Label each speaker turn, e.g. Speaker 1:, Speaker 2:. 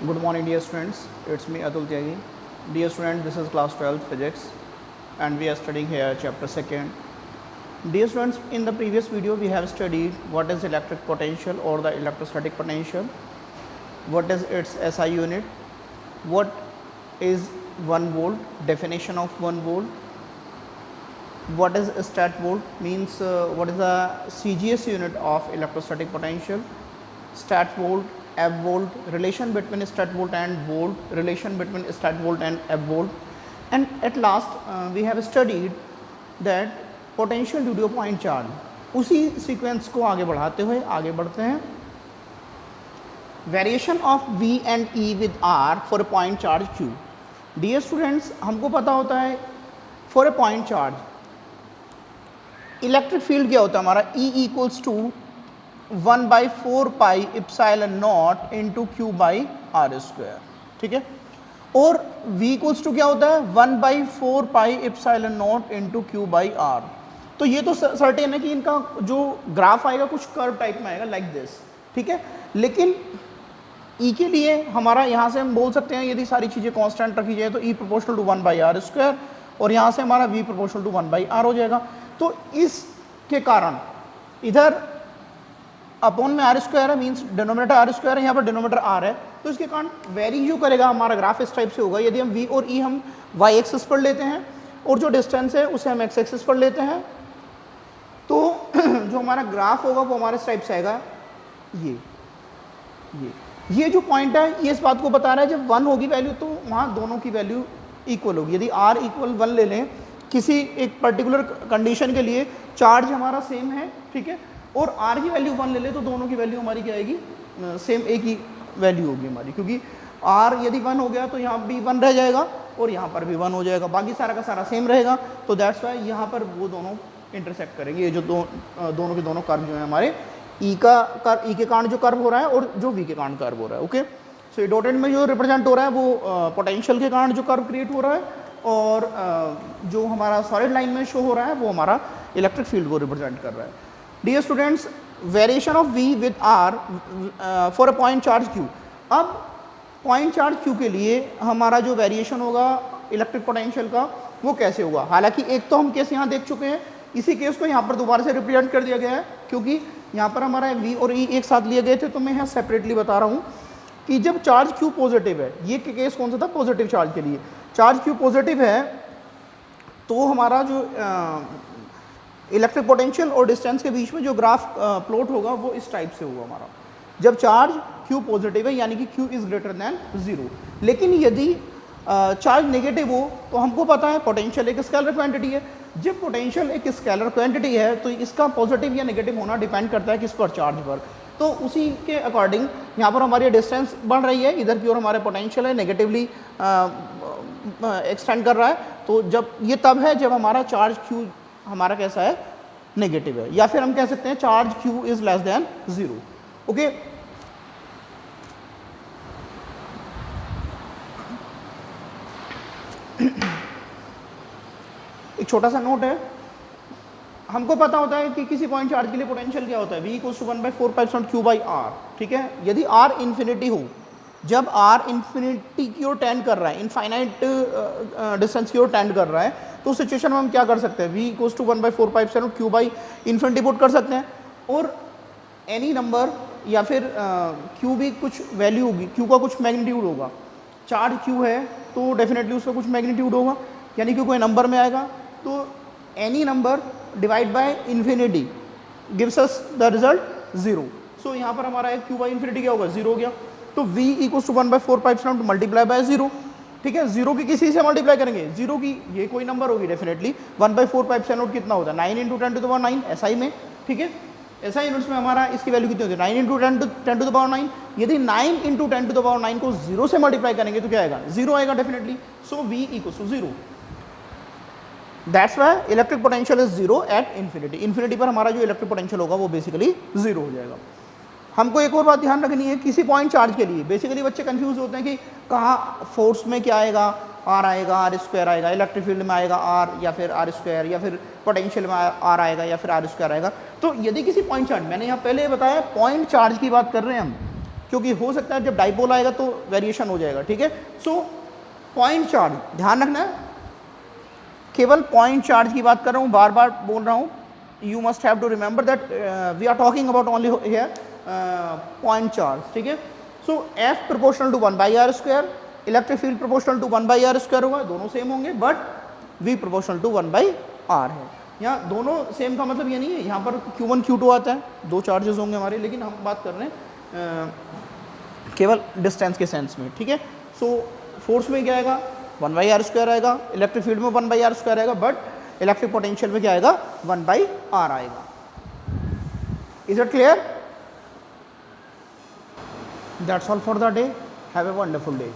Speaker 1: Good morning, dear students. It's me, Atul Tyagi. Dear student, this is class 12 physics, and we are studying here chapter 2nd. Dear students, in the previous video, we have studied what is electric potential or the electrostatic potential, what is its SI unit, what is 1 volt, definition of 1 volt, what is stat volt, means what is the CGS unit of electrostatic potential, stat volt, F volt, relation between stat volt and volt, relation between stat volt and F volt, and at last we have studied that potential due to a point charge. उसी sequence को आगे बढ़ाते हुए आगे बढ़ते हैं. Variation of V and E with R for a point charge Q. Dear students, हमको पता होता है for a point charge electric field क्या होता है हमारा, E equals to 1/4 pi epsilon naught into Q by R square. ठीक है, और V इक्वल्स टू क्या होता है 1/4 pi epsilon naught into Q by r. तो ये तो सर्टेन है कि इनका जो ग्राफ आएगा कुछ कर्व टाइप में आएगा लाइक दिस. ठीक है, लेकिन E के लिए हमारा यहाँ से हम बोल सकते हैं यदि सारी चीज़ें कांस्टेंट रखी जाए तो E proportional to 1/r square और यहाँ से हमारा V प्रोपोर्शनल टू 1/r हो जाएगा. तो इसके कारण इधर अपॉन में आर स्क्वायर है, मीन्स डिनोमिनेटर आर स्क्वायर है, यहाँ पर डिनोमिनेटर आर है, तो इसके कारण वेरी जो करेगा हमारा ग्राफ इस टाइप से होगा. यदि हम V और E हम y एक्सिस पर लेते हैं और जो डिस्टेंस है उसे हम x एक्सिस पर लेते हैं, तो जो हमारा ग्राफ होगा वो हमारे इस टाइप से आएगा. ये जो पॉइंट है ये इस बात को बता रहा है जब 1 होगी वैल्यू तो वहाँ दोनों की वैल्यू इक्वल होगी. यदि r इक्वल 1 ले लें किसी एक पर्टिकुलर कंडीशन के लिए, चार्ज हमारा सेम है, ठीक है, और r की वैल्यू 1 ले लें तो दोनों की वैल्यू हमारी क्या आएगी, सेम एक ही वैल्यू होगी हमारी, क्योंकि r यदि 1 हो गया तो यहाँ भी 1 रह जाएगा और यहाँ पर भी 1 हो जाएगा, बाकी सारा का सारा सेम रहेगा. तो दैट्स वाई यहाँ पर वो दोनों इंटरसेक्ट करेंगे. ये जो दोनों के दोनों कर्व जो है हमारे E के कारण जो कर्व हो रहा है और जो V के कारण कर्व हो रहा है. ओके, सो ये डॉटेड में जो रिप्रेजेंट हो रहा है वो पोटेंशियल के कारण जो कर्व क्रिएट हो रहा है, और जो हमारा सॉलिड लाइन में शो हो रहा है वो हमारा इलेक्ट्रिक फील्ड को रिप्रेजेंट कर रहा है. Dear students, variation of V with R for a point charge Q. अब पॉइंट चार्ज Q के लिए हमारा जो वेरिएशन होगा इलेक्ट्रिक पोटेंशियल का वो कैसे होगा. हालांकि एक तो हम केस यहाँ देख चुके हैं, इसी केस को यहाँ पर दोबारा से रिप्रेजेंट कर दिया गया है, क्योंकि यहाँ पर हमारा V और E एक साथ लिए गए थे. तो मैं यहाँ सेपरेटली बता रहा हूँ कि जब चार्ज Q पॉजिटिव है, ये केस कौन सा था, पॉजिटिव चार्ज के लिए. चार्ज Q पॉजिटिव है तो हमारा जो इलेक्ट्रिक पोटेंशियल और डिस्टेंस के बीच में जो ग्राफ प्लॉट होगा वो इस टाइप से होगा हमारा, जब चार्ज Q पॉजिटिव है, यानी कि Q इज ग्रेटर देन 0. लेकिन यदि चार्ज नेगेटिव हो तो हमको पता है पोटेंशियल एक स्केलर क्वांटिटी है. जब पोटेंशियल एक स्केलर क्वांटिटी है तो इसका पॉजिटिव या नेगेटिव होना डिपेंड करता है किस पर, चार्ज पर. तो उसी के अकॉर्डिंग यहाँ पर हमारी डिस्टेंस बढ़ रही है, इधर की ओर हमारे पोटेंशियल है नेगेटिवली एक्सटेंड कर रहा है. तो जब ये तब है जब हमारा चार्ज Q हमारा कैसा है, नेगेटिव है, या फिर हम कह सकते हैं charge Q is less than 0. Okay, एक छोटा सा नोट है, हमको पता होता है कि किसी पॉइंट चार्ज के लिए पोटेंशियल क्या होता है, V equals to 1/4 pi Q by R. ठीक है, यदि R इन्फिनिटी हो, जब R इन्फिनिटी की ओर टेंड कर रहा है, इनफाइनाइट डिस्टेंस की ओर टेंड कर रहा है, तो उस सिचुएशन में हम क्या कर सकते हैं, V equals to 1/4 pi Q by infinity put कर सकते हैं, और एनी नंबर या फिर Q भी कुछ वैल्यू होगी, Q का कुछ मैग्नीट्यूड होगा. चार्ज Q है तो डेफिनेटली उसका कुछ मैग्नीट्यूड होगा, यानी कि कोई नंबर में आएगा. तो any number divide by infinity gives us the result 0. सो यहाँ पर हमारा Q बाई इन्फिनिटी क्या होगा, 0 हो गया. तो V equals to 1/4 pi to multiply by 0. ठीक है, 0 की किसी से मल्टीप्लाई करेंगे, 0 की ये कोई नंबर होगी डेफिनेटली. 1/4 पाई कितना होता है, 9 into 10 to the power 9 SI में. ठीक है, SI यूनिट्स में हमारा इसकी वैल्यू कितनी होती है, 9 इंटू 10 टू द पावर 9. यदि 9 इंटू 10 टू द पावर 9 को 0 से मल्टीप्लाई करेंगे तो क्या आएगा, 0 आएगा definitely. So V equals to 0. That's why electric potential is 0 at infinity. Infinity पर हमारा जो इलेक्ट्रिक पोटेंशियल होगा वो बेसिकली 0 हो जाएगा. हमको एक और बात ध्यान रखनी है, किसी पॉइंट चार्ज के लिए बेसिकली बच्चे कंफ्यूज होते हैं कि कहाँ फोर्स में क्या आएगा, आर आएगा, आर स्क्वायर आएगा, इलेक्ट्रिक फील्ड में आएगा आर या फिर आर स्क्वायर, या फिर पोटेंशियल में आर आएगा या फिर आर स्क्वायर आएगा. तो यदि किसी पॉइंट चार्ज, मैंने यहाँ पहले बताया पॉइंट चार्ज की बात कर रहे हैं हम, क्योंकि हो सकता है जब डाइपोल आएगा तो वेरिएशन हो जाएगा, ठीक है। सो पॉइंट चार्ज ध्यान रखना है, केवल पॉइंट चार्ज की बात कर रहा हूँ, बार बार बोल रहा हूँ, you must have to remember that we are talking about only here point charge, ठीक है। So F proportional to 1/r², electric field proportional to 1/r² होगा, दोनों सेम होंगे, but V proportional to 1/r है। यहाँ दोनों सेम का मतलब ये नहीं है, यहाँ पर Q1 Q2 आता है, दो चार्जेस होंगे हमारे, लेकिन हम बात कर रहे हैं केवल डिस्टेंस के सेंस में, ठीक है। सो फोर्स में क्या आएगा, 1/r² आएगा, इलेक्ट्रिक फील्ड में 1/r² आएगा, बट इलेक्ट्रिक पोटेंशियल में क्या आएगा, 1/r आएगा। Is it clear? That's all for the day. Have a wonderful day.